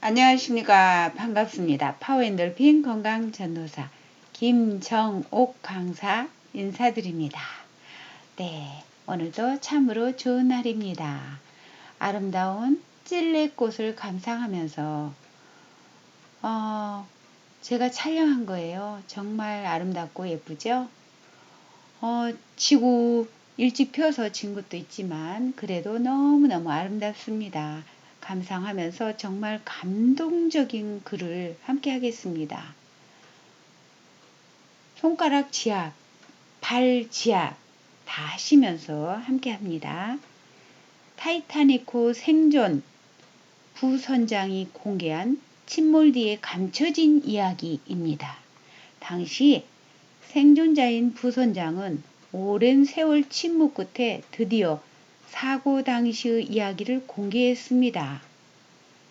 안녕하십니까. 반갑습니다. 파워엔돌핀 건강전도사 김정옥 강사 인사드립니다. 네, 오늘도 참으로 좋은 날입니다. 아름다운 찔레꽃을 감상하면서 제가 촬영한 거예요. 정말 아름답고 예쁘죠? 지고 일찍 펴서 진 것도 있지만 그래도 너무너무 아름답습니다. 감상하면서 정말 감동적인 글을 함께 하겠습니다. 손가락 지압, 발 지압 다 하시면서 함께 합니다. 타이타닉호 생존 부선장이 공개한 침몰 뒤에 감춰진 이야기입니다. 당시 생존자인 부선장은 오랜 세월 침묵 끝에 드디어 사고 당시의 이야기를 공개했습니다.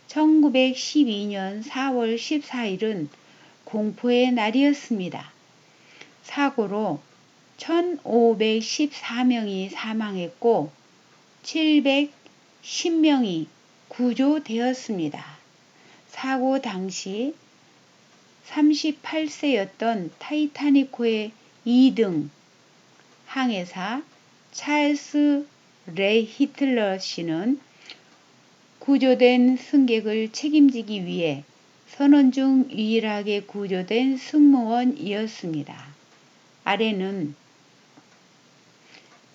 1912년 4월 14일은 공포의 날이었습니다. 사고로 1514명이 사망했고 710명이 구조되었습니다. 사고 당시 38세였던 타이타닉호의 2등 항해사 찰스 레이 히틀러 씨는 구조된 승객을 책임지기 위해 선원 중 유일하게 구조된 승무원이었습니다. 아래는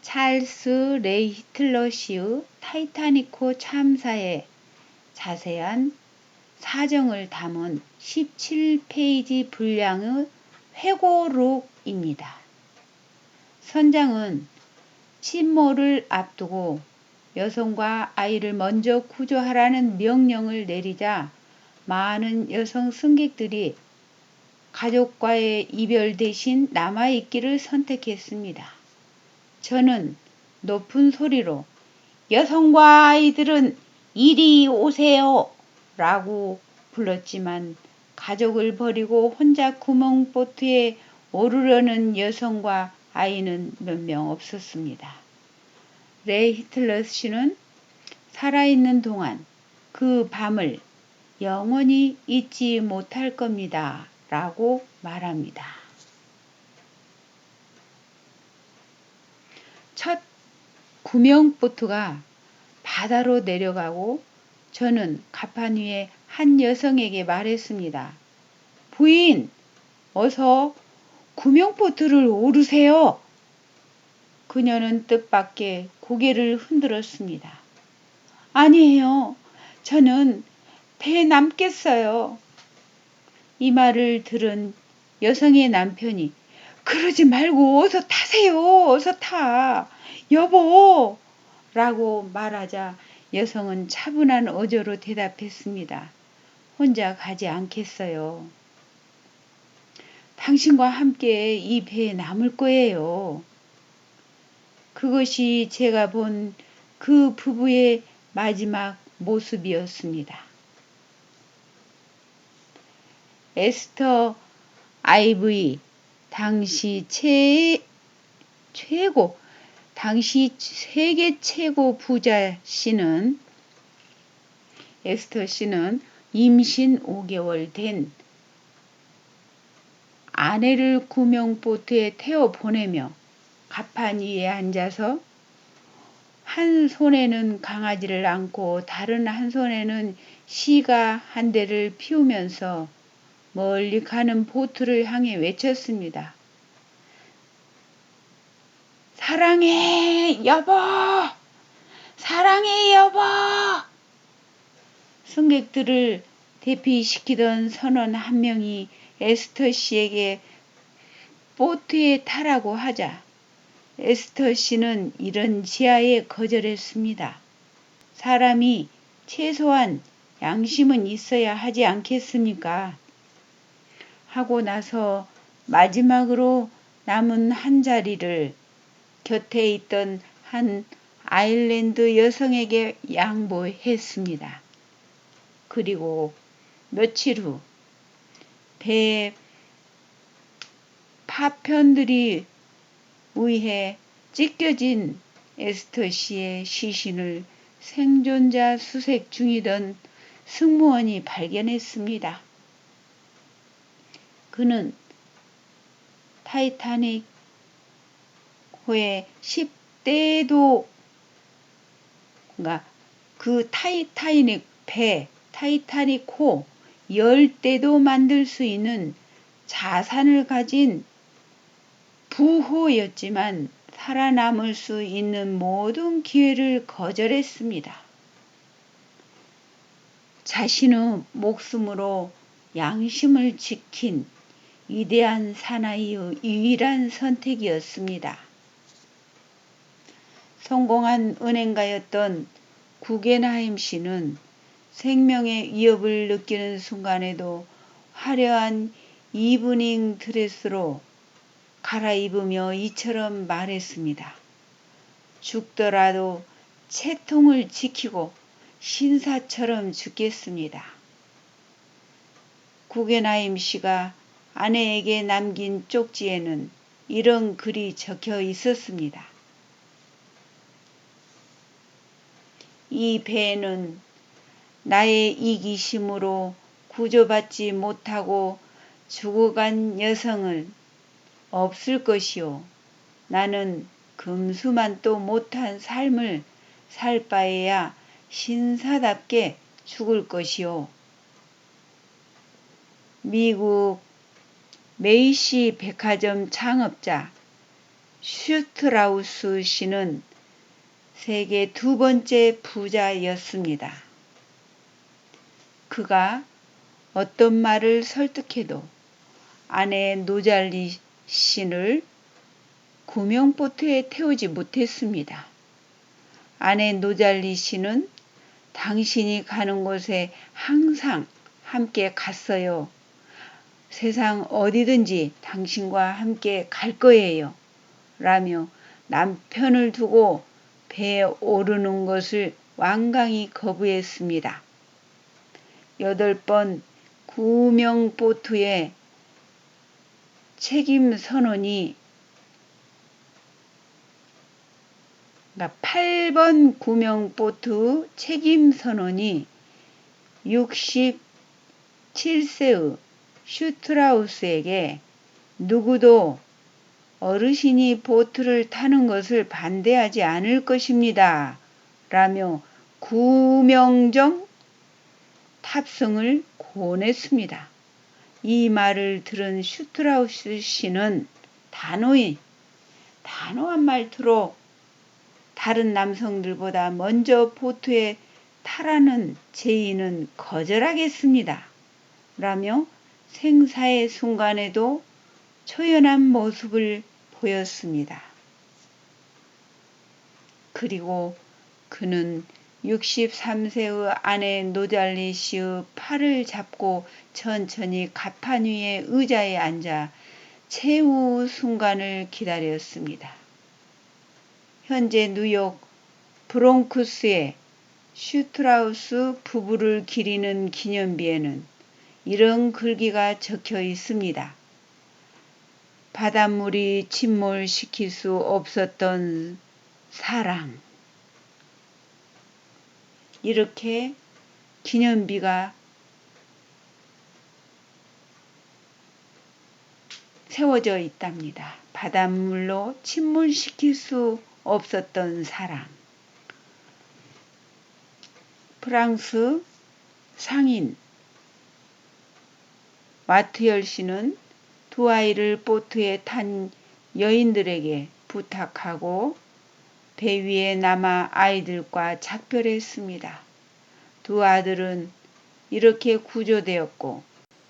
찰스 레이 히틀러 씨의 타이타닉호 참사의 자세한 사정을 담은 17페이지 분량의 회고록입니다. 선장은 침몰을 앞두고 여성과 아이를 먼저 구조하라는 명령을 내리자 많은 여성 승객들이 가족과의 이별 대신 남아있기를 선택했습니다. 저는 높은 소리로 여성과 아이들은 이리 오세요 라고 불렀지만 가족을 버리고 혼자 구멍보트에 오르려는 여성과 아이는 몇 명 없었습니다. 레이 히틀러 씨는 살아있는 동안 그 밤을 영원히 잊지 못할 겁니다. 라고 말합니다. 첫 구명보트가 바다로 내려가고 저는 갑판 위에 한 여성에게 말했습니다. 부인, 어서 구명보트를 오르세요. 그녀는 뜻밖의 고개를 흔들었습니다. 아니에요. 저는 배에 남겠어요. 이 말을 들은 여성의 남편이 그러지 말고 어서 타세요. 어서 타. 여보. 라고 말하자 여성은 차분한 어조로 대답했습니다. 혼자 가지 않겠어요. 당신과 함께 이 배에 남을 거예요. 그것이 제가 본 그 부부의 마지막 모습이었습니다. 에스터 아이브이 당시 당시 세계 최고 부자 씨는 에스터 씨는 임신 5개월 된 아내를 구명보트에 태워 보내며 갑판 위에 앉아서 한 손에는 강아지를 안고 다른 한 손에는 시가 한 대를 피우면서 멀리 가는 보트를 향해 외쳤습니다. 사랑해 여보! 사랑해 여보! 승객들을 대피시키던 선원 한 명이 에스터 씨에게 보트에 타라고 하자 에스터 씨는 이런 지하에 거절했습니다. 사람이 최소한 양심은 있어야 하지 않겠습니까? 하고 나서 마지막으로 남은 한 자리를 곁에 있던 한 아일랜드 여성에게 양보했습니다. 그리고 며칠 후 배 파편들이 의해 찢겨진 에스터 씨의 시신을 생존자 수색 중이던 승무원이 발견했습니다. 그는 타이타닉 호의 10대도 그 타이타닉 호 10대도 만들 수 있는 자산을 가진 부호였지만 살아남을 수 있는 모든 기회를 거절했습니다. 자신의 목숨으로 양심을 지킨 위대한 사나이의 유일한 선택이었습니다. 성공한 은행가였던 구겐하임 씨는 생명의 위협을 느끼는 순간에도 화려한 이브닝 드레스로 갈아입으며 이처럼 말했습니다. 죽더라도 채통을 지키고 신사처럼 죽겠습니다. 구겐하임 씨가 아내에게 남긴 쪽지에는 이런 글이 적혀 있었습니다. 이 배는 나의 이기심으로 구조받지 못하고 죽어간 여성은 없을 것이요. 나는 금수만도 못한 삶을 살 바에야 신사답게 죽을 것이요. 미국 메이시 백화점 창업자 슈트라우스 씨는 세계 두 번째 부자였습니다. 그가 어떤 말을 설득해도 아내 노잘리 씨를 구명보트에 태우지 못했습니다. 아내 노잘리 씨는 당신이 가는 곳에 항상 함께 갔어요. 세상 어디든지 당신과 함께 갈 거예요. 라며 남편을 두고 배에 오르는 것을 완강히 거부했습니다. 8번 구명보트의 책임 선언이 8번 구명보트 책임 선언이 67세의 슈트라우스에게 누구도 어르신이 보트를 타는 것을 반대하지 않을 것입니다. 라며 구명정 탑승을 권했습니다. 이 말을 들은 슈트라우스 씨는 단호한 말투로 다른 남성들보다 먼저 보트에 타라는 제의는 거절하겠습니다. 라며 생사의 순간에도 초연한 모습을 보였습니다. 그리고 그는 63세의 아내 노잘리 씨의 팔을 잡고 천천히 갑판 위의 의자에 앉아 최후 순간을 기다렸습니다. 현재 뉴욕 브롱크스의 슈트라우스 부부를 기리는 기념비에는 이런 글귀가 적혀 있습니다. 바닷물이 침몰시킬 수 없었던 사랑. 이렇게 기념비가 세워져 있답니다. 바닷물로 침몰시킬 수 없었던 사랑. 프랑스 상인 마트열 씨는 두 아이를 보트에 탄 여인들에게 부탁하고 배 위에 남아 아이들과 작별했습니다. 두 아들은 이렇게 구조되었고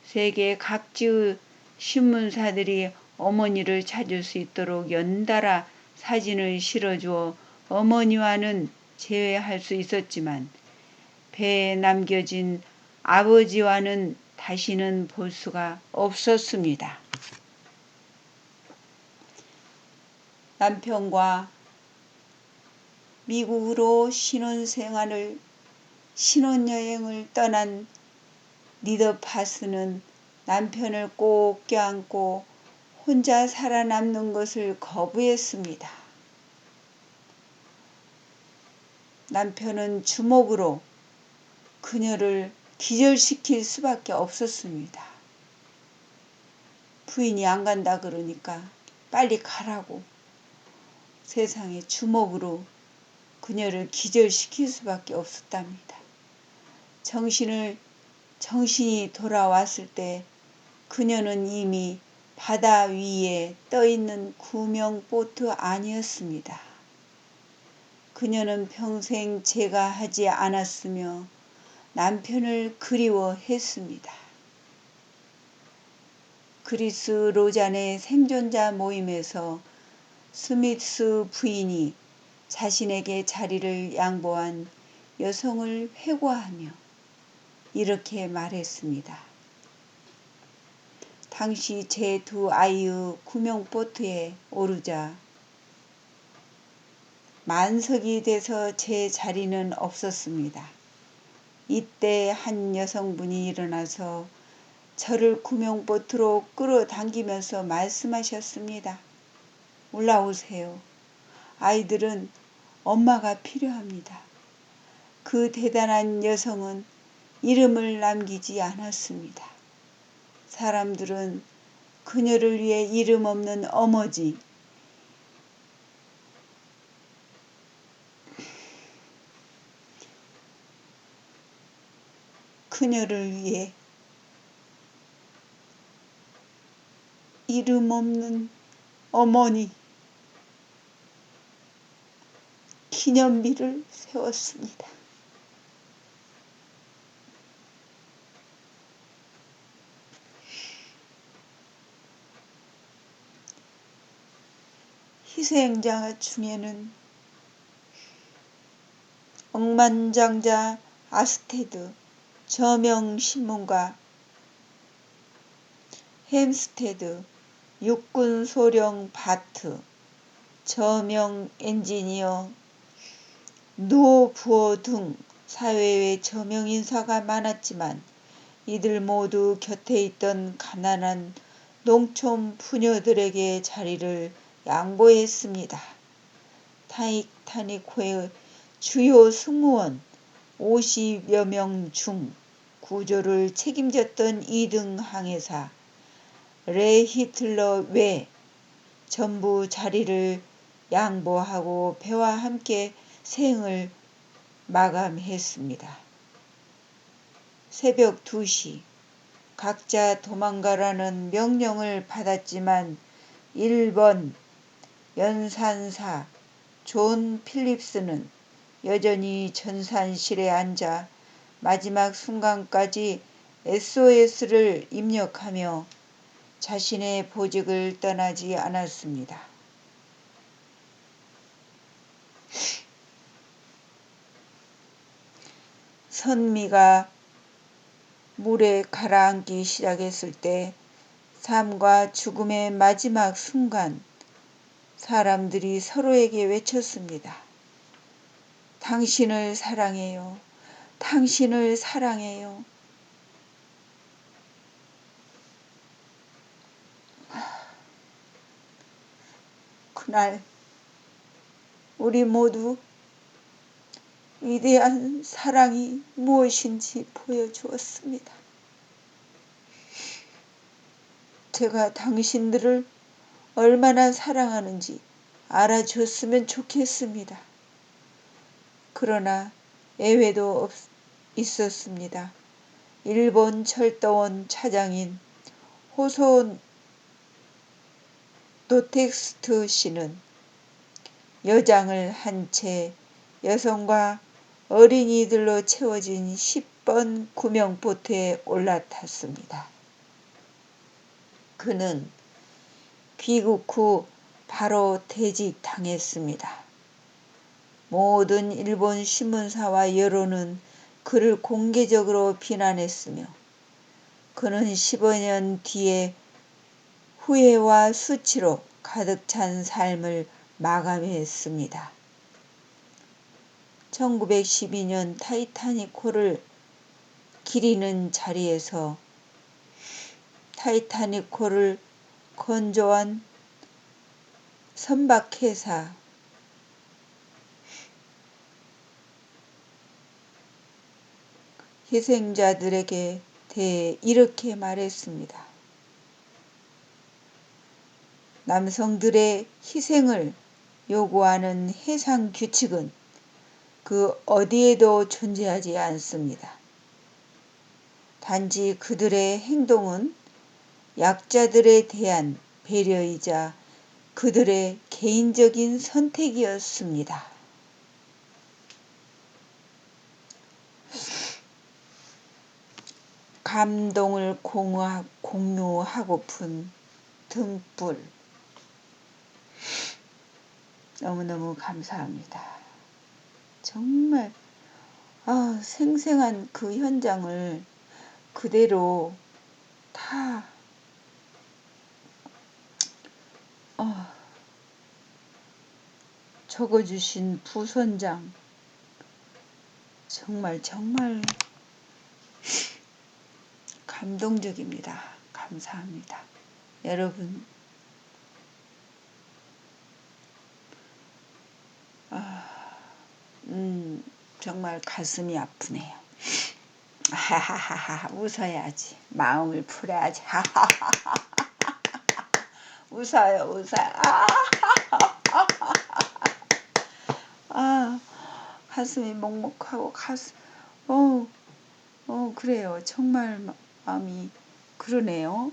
세계 각지의 신문사들이 어머니를 찾을 수 있도록 연달아 사진을 실어주어 어머니와는 재회할 수 있었지만 배에 남겨진 아버지와는 다시는 볼 수가 없었습니다. 남편과 미국으로 신혼여행을 떠난 니더파스는 남편을 꼭 껴안고 혼자 살아남는 것을 거부했습니다. 남편은 주먹으로 그녀를 기절시킬 수밖에 없었습니다. 부인이 안 간다 그러니까 빨리 가라고 세상에 주먹으로 그녀를 기절시킬 수밖에 없었답니다. 정신이 돌아왔을 때 그녀는 이미 바다 위에 떠있는 구명보트 아니었습니다. 그녀는 평생 제가 하지 않았으며 남편을 그리워했습니다. 그리스 로잔의 생존자 모임에서 스미스 부인이 자신에게 자리를 양보한 여성을 회고하며 이렇게 말했습니다. 당시 제 두 아이의 구명보트에 오르자 만석이 돼서 제 자리는 없었습니다. 이때 한 여성분이 일어나서 저를 구명보트로 끌어당기면서 말씀하셨습니다. 올라오세요. 아이들은 엄마가 필요합니다. 그 대단한 여성은 이름을 남기지 않았습니다. 사람들은 그녀를 위해 이름 없는 어머니, 그녀를 위해 이름 없는 어머니 기념비를 세웠습니다. 희생자 중에는 억만장자 아스테드 저명신문가 햄스테드 육군소령 바트 저명 엔지니어 노부어 등 사회의 저명 인사가 많았지만 이들 모두 곁에 있던 가난한 농촌 부녀들에게 자리를 양보했습니다. 타이타닉호의 주요 승무원 50여 명 중 구조를 책임졌던 2등 항해사 레 히틀러 외 전부 자리를 양보하고 배와 함께 생을 마감했습니다. 새벽 2시 각자 도망가라는 명령을 받았지만 1번 연산사 존 필립스는 여전히 전산실에 앉아 마지막 순간까지 SOS를 입력하며 자신의 보직을 떠나지 않았습니다. 선미가 물에 가라앉기 시작했을 때 삶과 죽음의 마지막 순간 사람들이 서로에게 외쳤습니다. 당신을 사랑해요. 당신을 사랑해요. 그날 우리 모두 위대한 사랑이 무엇인지 보여주었습니다. 제가 당신들을 얼마나 사랑하는지 알아줬으면 좋겠습니다. 그러나 예외도 있었습니다. 일본 철도원 차장인 호소 노텍스트 씨는 여장을 한 채 여성과 어린이들로 채워진 10번 구명보트에 올라탔습니다. 그는 귀국 후 바로 퇴직당했습니다. 모든 일본 신문사와 여론은 그를 공개적으로 비난했으며 그는 15년 뒤에 후회와 수치로 가득 찬 삶을 마감했습니다. 1912년 타이타닉호를 기리는 자리에서 타이타닉호를 건조한 선박회사 희생자들에게 대해 이렇게 말했습니다. 남성들의 희생을 요구하는 해상 규칙은 그 어디에도 존재하지 않습니다. 단지 그들의 행동은 약자들에 대한 배려이자 그들의 개인적인 선택이었습니다. 감동을 공유하고픈 등불. 너무너무 감사합니다. 정말 생생한 그 현장을 그대로 다 적어주신 부선장 정말 감동적입니다. 감사합니다. 여러분 정말 가슴이 아프네요. 하하하하 웃어야지. 마음을 풀어야지. 하하하하 웃어요. 가슴이 먹먹하고 그래요. 정말 마음이 그러네요.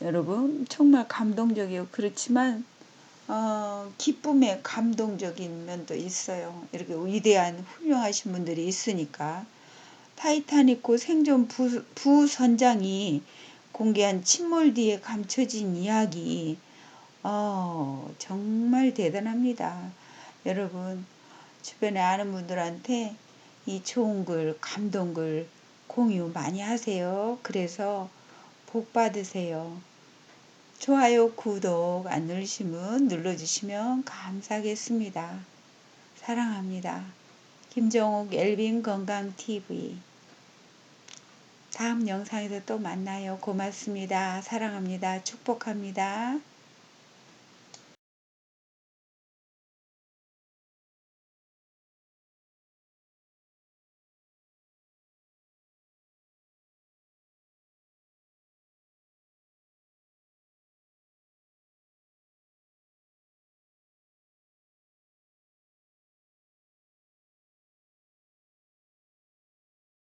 여러분 정말 감동적이에요. 그렇지만 기쁨의 감동적인 면도 있어요. 이렇게 위대한 훌륭하신 분들이 있으니까. 타이타닉호 생존 부선장이 공개한 침몰 뒤에 감춰진 이야기 정말 대단합니다. 여러분 주변에 아는 분들한테 이 좋은 글, 감동글 공유 많이 하세요. 그래서 복 받으세요. 좋아요, 구독 안 누르시면 눌러주시면 감사하겠습니다. 사랑합니다. 김정옥 엘빈 건강TV. 다음 영상에서 또 만나요. 고맙습니다. 사랑합니다. 축복합니다.